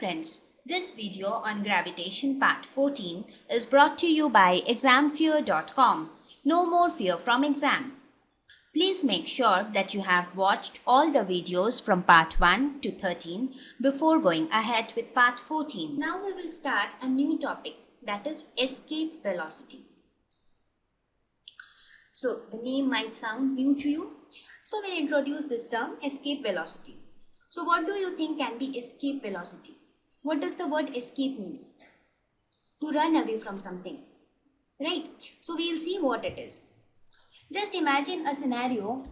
friends, this video on gravitation part 14 is brought to you by examfear.com. No more fear from exam. Please make sure that you have watched all the videos from part 1 to 13 before going ahead with part 14. Now we will start a new topic, that is escape velocity. So the name might sound new to you. So we'll introduce this term escape velocity. So what do you think can be escape velocity? What does the word escape means? To run away from something, right? So we'll see what it is. Just imagine a scenario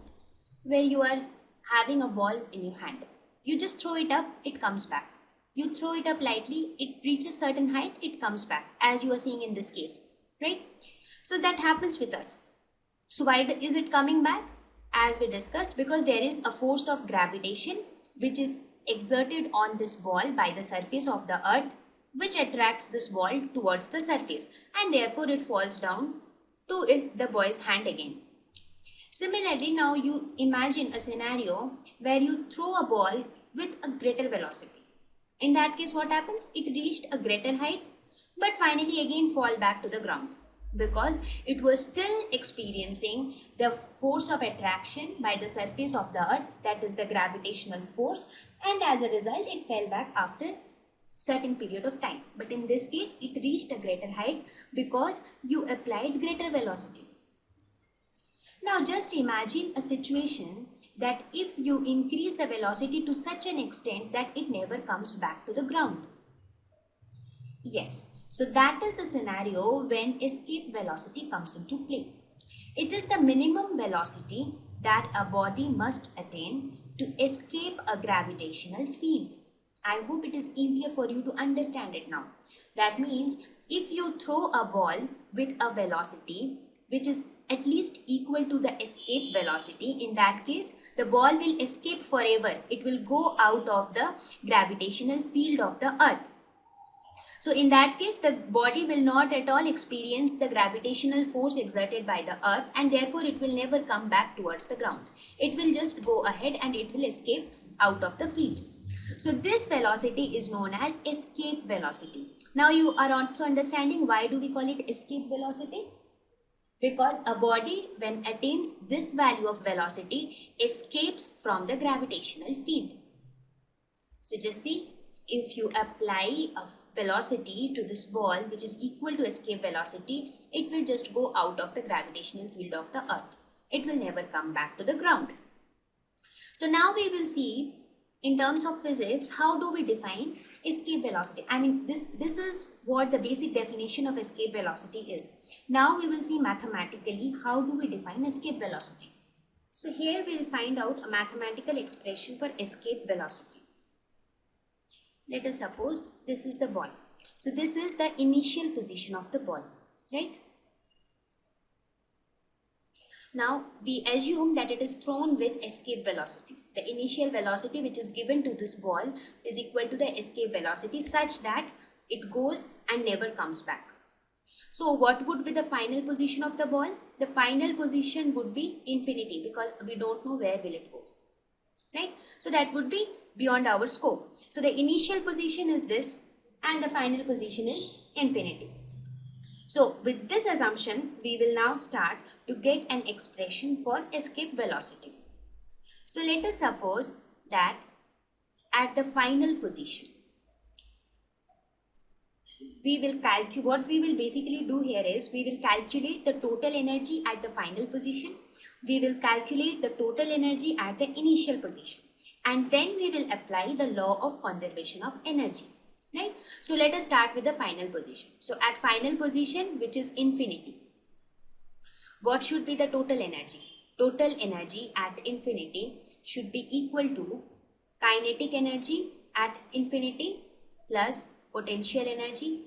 where you are having a ball in your hand. You just throw it up, it comes back. You throw it up lightly, it reaches certain height, it comes back, as you are seeing in this case, right? So that happens with us. So why is it coming back? As we discussed, because there is a force of gravitation which is exerted on this ball by the surface of the earth, which attracts this ball towards the surface, and therefore it falls down to the boy's hand again. Similarly, now you imagine a scenario where you throw a ball with a greater velocity. In that case, what happens? It reached a greater height, but finally again fall back to the ground, because it was still experiencing the force of attraction by the surface of the earth, that is the gravitational force, and as a result it fell back after certain period of time. But in this case it reached a greater height because you applied greater velocity. Now just imagine a situation that if you increase the velocity to such an extent that it never comes back to the ground. Yes. So that is the scenario when escape velocity comes into play. It is the minimum velocity that a body must attain to escape a gravitational field. I hope it is easier for you to understand it now. That means if you throw a ball with a velocity which is at least equal to the escape velocity, in that case the ball will escape forever. It will go out of the gravitational field of the earth. So in that case, the body will not at all experience the gravitational force exerted by the earth, and therefore it will never come back towards the ground. It will just go ahead and it will escape out of the field. So this velocity is known as escape velocity. Now you are also understanding why do we call it escape velocity? Because a body, when attains this value of velocity, escapes from the gravitational field. So just see, if you apply a velocity to this ball which is equal to escape velocity, it will just go out of the gravitational field of the earth. It will never come back to the ground. So now we will see in terms of physics, how do we define escape velocity? I mean, this is what the basic definition of escape velocity is. Now we will see mathematically how do we define escape velocity. So here we will find out a mathematical expression for escape velocity. Let us suppose this is the ball. So this is the initial position of the ball, right? Now we assume that it is thrown with escape velocity. The initial velocity which is given to this ball is equal to the escape velocity such that it goes and never comes back. So what would be the final position of the ball? The final position would be infinity, because we don't know where will it go, right? So that would be beyond our scope. So the initial position is this and the final position is infinity. So with this assumption, we will now start to get an expression for escape velocity. So let us suppose that at the final position, we will calculate, what we will basically do here is we will calculate the total energy at the final position. We will calculate the total energy at the initial position, and then we will apply the law of conservation of energy, right? So let us start with the final position. So at final position, which is infinity, what should be the total energy? Total energy at infinity should be equal to kinetic energy at infinity plus potential energy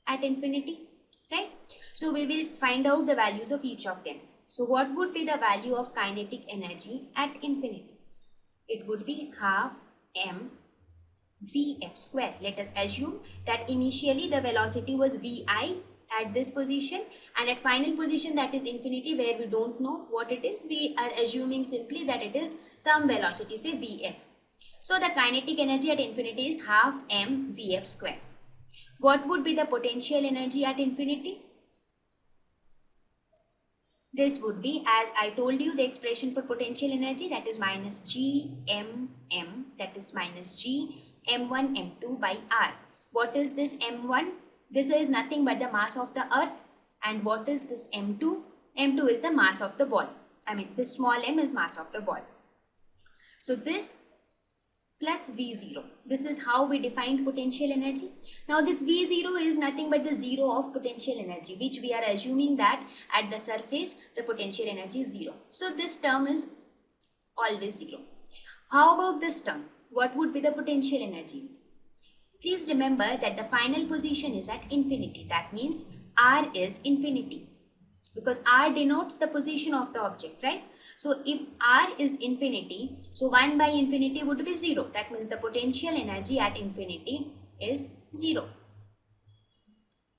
at infinity, right? So we will find out the values of each of them. So what would be the value of kinetic energy at infinity? It would be half mvf square. Let us assume that initially the velocity was vi at this position, and at final position, that is infinity, where we don't know what it is, we are assuming simply that it is some velocity, say vf. So the kinetic energy at infinity is half mvf square. What would be the potential energy at infinity? This would be, as I told you, the expression for potential energy, that is minus gmm, that is minus g m1 m2 by r. What is this m1? This is nothing but the mass of the earth. And what is this m2? M2 is the mass of the ball. I mean, this small m is mass of the ball. So this plus V0. This is how we defined potential energy. Now this V0 is nothing but the zero of potential energy, which we are assuming that at the surface the potential energy is zero. So this term is always zero. How about this term? What would be the potential energy? Please remember that the final position is at infinity. That means R is infinity, because R denotes the position of the object, right? So if R is infinity, so 1 by infinity would be 0. That means the potential energy at infinity is 0,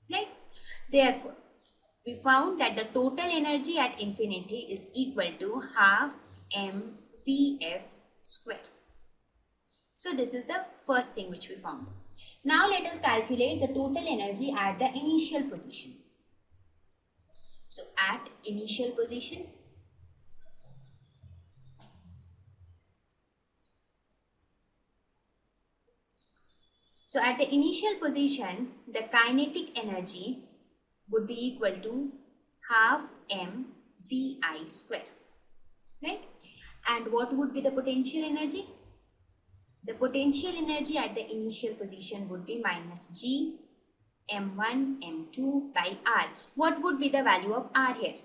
right? Therefore, we found that the total energy at infinity is equal to half mvf square. So this is the first thing which we found. Now let us calculate the total energy at the initial position. So at initial position, the kinetic energy would be equal to half mvi square, right? And what would be the potential energy? The potential energy at the initial position would be minus g m1 m2 by r. What would be the value of r here?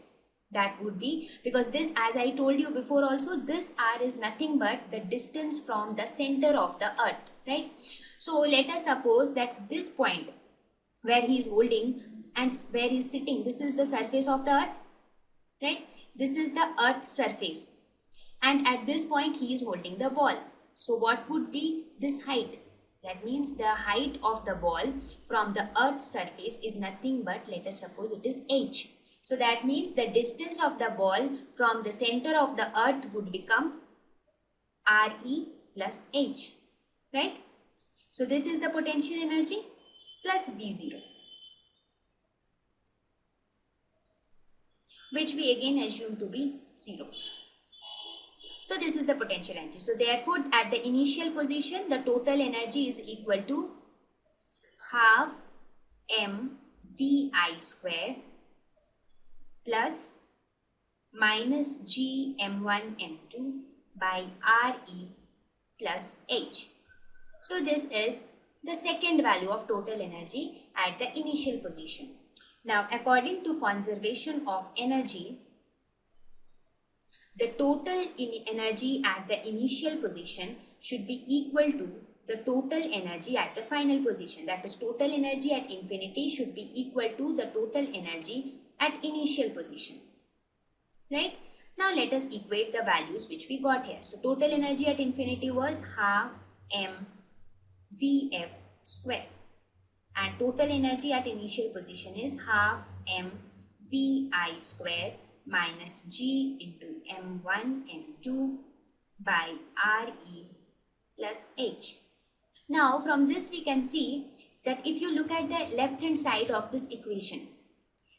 That would be, because this, as I told you before also, this r is nothing but the distance from the center of the earth, right? So let us suppose that this point where he is holding and where he is sitting, this is the surface of the earth, right? This is the earth's surface, and at this point he is holding the ball. So what would be this height? That means the height of the ball from the earth's surface is nothing but, let us suppose it is h. So that means the distance of the ball from the center of the earth would become Re plus h, right? So this is the potential energy plus V0, which we again assume to be 0. So this is the potential energy. So therefore, at the initial position, the total energy is equal to half mvi square plus minus g m1 m2 by Re plus h. So this is the second value of total energy at the initial position. Now, according to conservation of energy, the total energy at the initial position should be equal to the total energy at the final position. That is, total energy at infinity should be equal to the total energy at initial position, right? Now let us equate the values which we got here. So total energy at infinity was half mvf square, and total energy at initial position is half mvi square minus g into m1 m2 by Re plus h. Now from this we can see that if you look at the left hand side of this equation,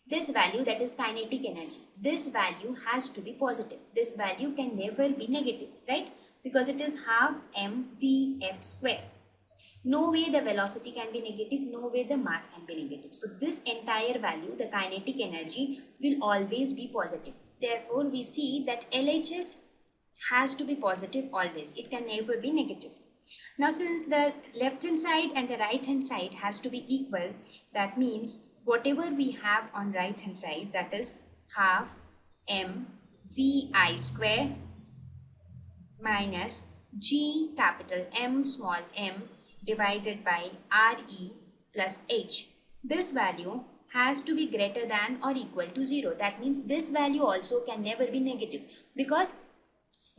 this value, that is kinetic energy, this value has to be positive. This value can never be negative, right? Because it is half mvf square. No way the velocity can be negative, no way the mass can be negative. So this entire value, the kinetic energy, will always be positive. Therefore, we see that LHS has to be positive always. It can never be negative. Now, since the left hand side and the right hand side has to be equal, that means whatever we have on right hand side, that is half mvi square minus g capital M small m divided by Re plus h. This value has to be greater than or equal to 0. That means this value also can never be negative, because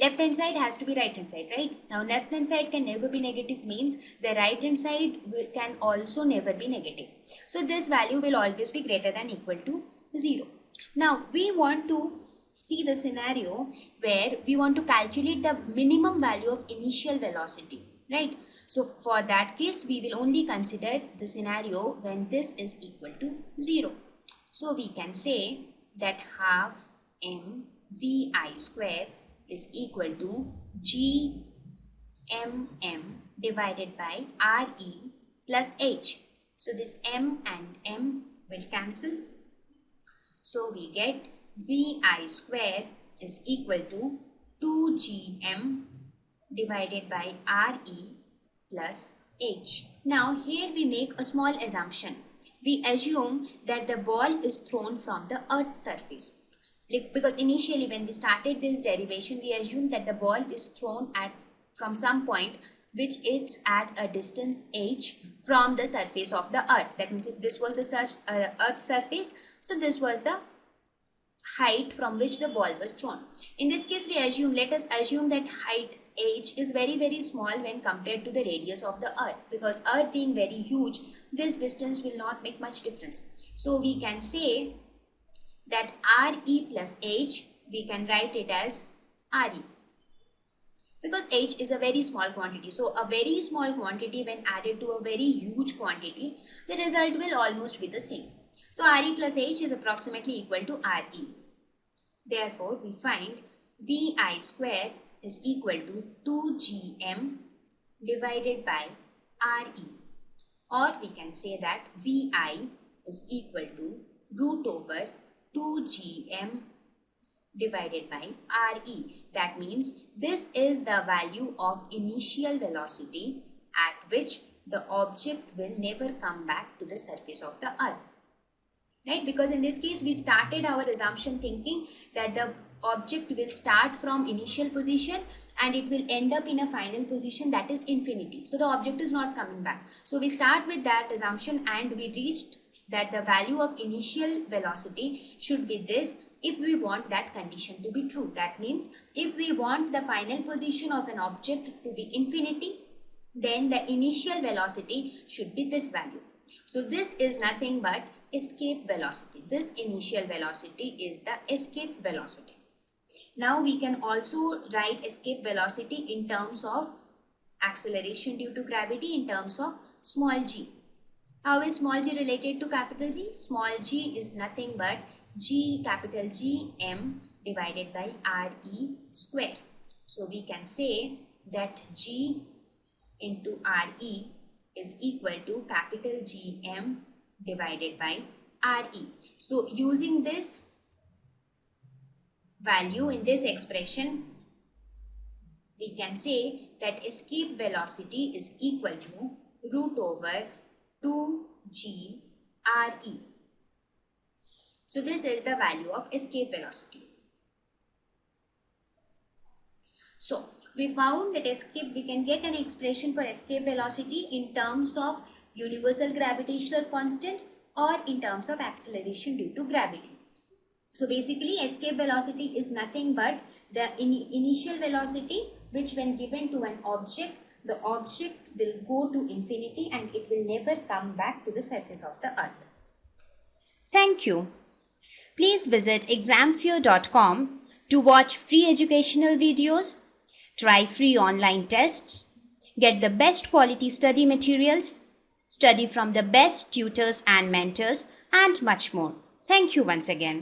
left hand side has to be right hand side, right? Now left hand side can never be negative means the right hand side can also never be negative. So this value will always be greater than equal to 0. Now we want to see the scenario where we want to calculate the minimum value of initial velocity. right? So for that case, we will only consider the scenario when this is equal to 0. So we can say that half mvi square is equal to gmm divided by re plus h. So this m and m will cancel. So we get vi square is equal to 2gm divided by re plus h. Now here we make a small assumption. We assume that the ball is thrown from the earth's surface. Because initially when we started this derivation, we assumed that the ball is thrown from some point which is at a distance h from the surface of the earth. That means if this was the earth's surface, so this was the height from which the ball was thrown. In this case, let us assume that height h is very small when compared to the radius of the earth, because earth being very huge, this distance will not make much difference. So we can say that re plus h, we can write it as re, because h is a very small quantity. So a very small quantity when added to a very huge quantity, the result will almost be the same. So re plus h is approximately equal to re. Therefore, we find vi square is equal to 2gm divided by re, or we can say that vi is equal to root over 2gm divided by re. That means this is the value of initial velocity at which the object will never come back to the surface of the earth. Right? Because in this case, we started our assumption thinking that the object will start from initial position and it will end up in a final position, that is infinity. So the object is not coming back. So we start with that assumption and we reached that the value of initial velocity should be this if we want that condition to be true. That means if we want the final position of an object to be infinity, then the initial velocity should be this value. So this is nothing but escape velocity. This initial velocity is the escape velocity. Now we can also write escape velocity in terms of acceleration due to gravity in terms of small g. How is small g related to capital G? Small g is nothing but capital G m divided by re square. So we can say that g into re is equal to capital G m divided by re. So using this value in this expression, we can say that escape velocity is equal to root over 2g re. So this is the value of escape velocity. So we found that we can get an expression for escape velocity in terms of universal gravitational constant or in terms of acceleration due to gravity. So basically escape velocity is nothing but the initial velocity which when given to an object, the object will go to infinity and it will never come back to the surface of the earth. Thank you. Please visit examfear.com to watch free educational videos, try free online tests, get the best quality study materials, study from the best tutors and mentors, and much more. Thank you once again.